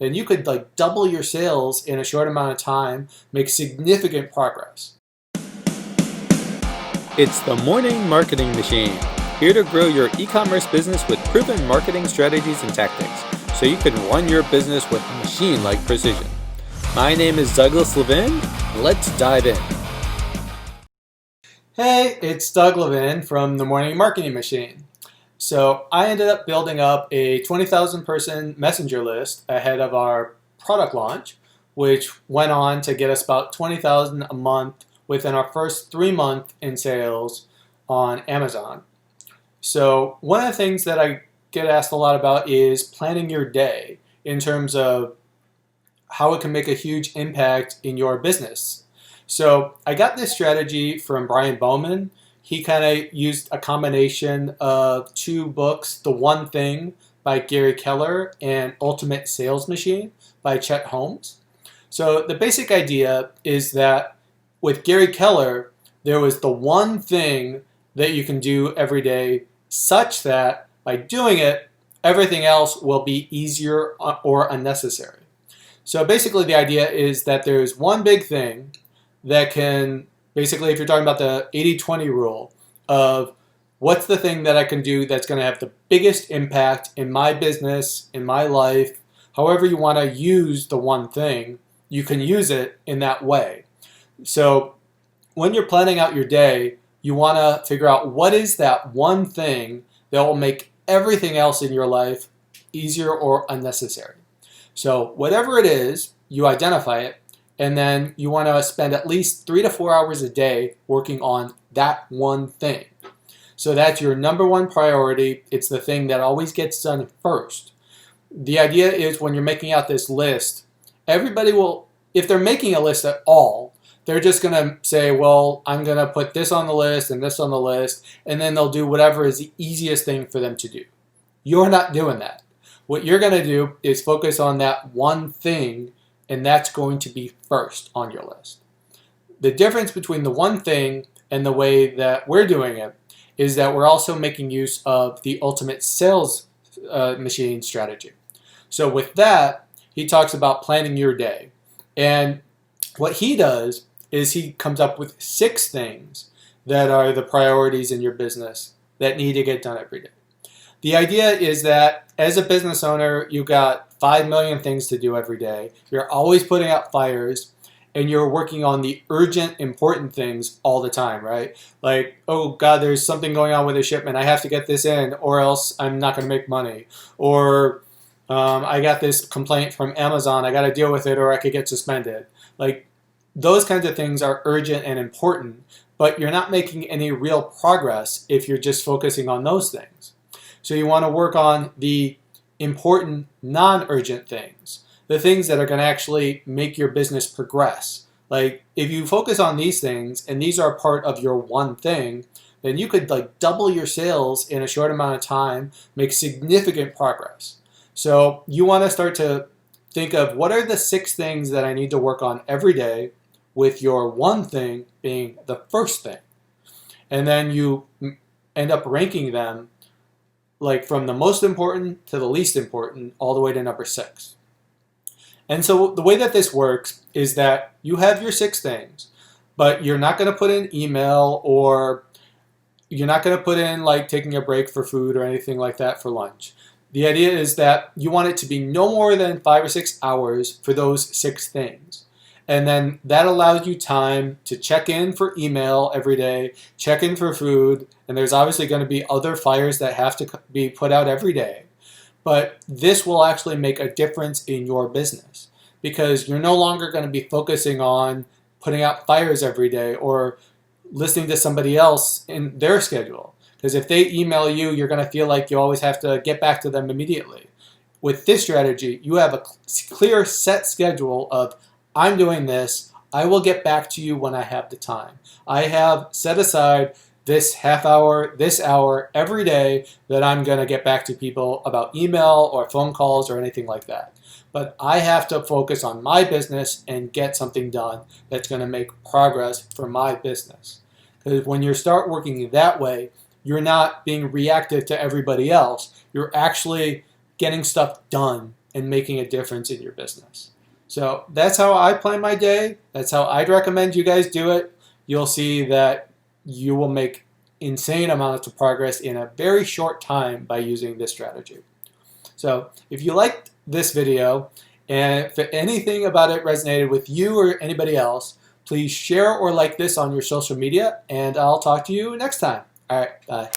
then you could like double your sales in a short amount of time, make significant progress. It's the Morning Marketing Machine, here to grow your e-commerce business with proven marketing strategies and tactics, so you can run your business with machine-like precision. My name is Douglas Levin. Let's dive in. Hey, it's Doug Levin from the Morning Marketing Machine. So I ended up building up a 20,000 person messenger list ahead of our product launch, which went on to get us about 20,000 a month within our first 3 months in sales on Amazon. So one of the things that I get asked a lot about is planning your day in terms of how it can make a huge impact in your business. So I got this strategy from Brian Bowman. He kind of used a combination of 2 books, The One Thing by Gary Keller and Ultimate Sales Machine by Chet Holmes. So the basic idea is that with Gary Keller, there was the one thing that you can do every day such that by doing it, everything else will be easier or unnecessary. So basically the idea is that there's one big thing that can, basically if you're talking about the 80-20 rule of what's the thing that I can do that's going to have the biggest impact in my business, in my life, however you want to use the one thing, you can use it in that way. So when you're planning out your day, you want to figure out what is that one thing that will make everything else in your life easier or unnecessary. So whatever it is, you identify it, and then you want to spend at least 3 to 4 hours a day working on that one thing. So that's your number one priority. It's the thing that always gets done first. The idea is when you're making out this list, everybody will, if they're making a list at all, they're just going to say, well, I'm going to put this on the list and this on the list, and then they'll do whatever is the easiest thing for them to do. You're not doing that. What you're going to do is focus on that one thing, and that's going to be first on your list. The difference between the one thing and the way that we're doing it is that we're also making use of the ultimate sales machine strategy. So with that, he talks about planning your day. And what he does is he comes up with 6 things that are the priorities in your business that need to get done every day. The idea is that as a business owner, you've got 5 million things to do every day. You're always putting out fires, and you're working on the urgent, important things all the time, right? Like, oh God, there's something going on with a shipment. I have to get this in, or else I'm not going to make money. Or I got this complaint from Amazon. I got to deal with it, or I could get suspended. Like, those kinds of things are urgent and important, but you're not making any real progress if you're just focusing on those things. So you want to work on the important, non-urgent things, the things that are going to actually make your business progress. Like if you focus on these things and these are part of your one thing, then you could like double your sales in a short amount of time, make significant progress. So you want to start to think of what are the 6 things that I need to work on every day, with your one thing being the first thing. And then you end up ranking them like from the most important to the least important, all the way to number 6. And so the way that this works is that you have your 6 things, but you're not going to put in email, or you're not going to put in like taking a break for food or anything like that for lunch. The idea is that you want it to be no more than 5 or 6 hours for those 6 things. And then that allows you time to check in for email every day, check in for food, and there's obviously going to be other fires that have to be put out every day. But this will actually make a difference in your business because you're no longer going to be focusing on putting out fires every day or listening to somebody else in their schedule. Because if they email you, you're going to feel like you always have to get back to them immediately. With this strategy, you have a clear set schedule of I'm doing this. I will get back to you when I have the time. I have set aside this half hour, this hour every day that I'm going to get back to people about email or phone calls or anything like that. But I have to focus on my business and get something done that's going to make progress for my business. Because when you start working that way, you're not being reactive to everybody else. You're actually getting stuff done and making a difference in your business. So that's how I plan my day. That's how I'd recommend you guys do it. You'll see that you will make insane amounts of progress in a very short time by using this strategy. So if you liked this video and if anything about it resonated with you or anybody else, please share or like this on your social media, and I'll talk to you next time. All right, bye.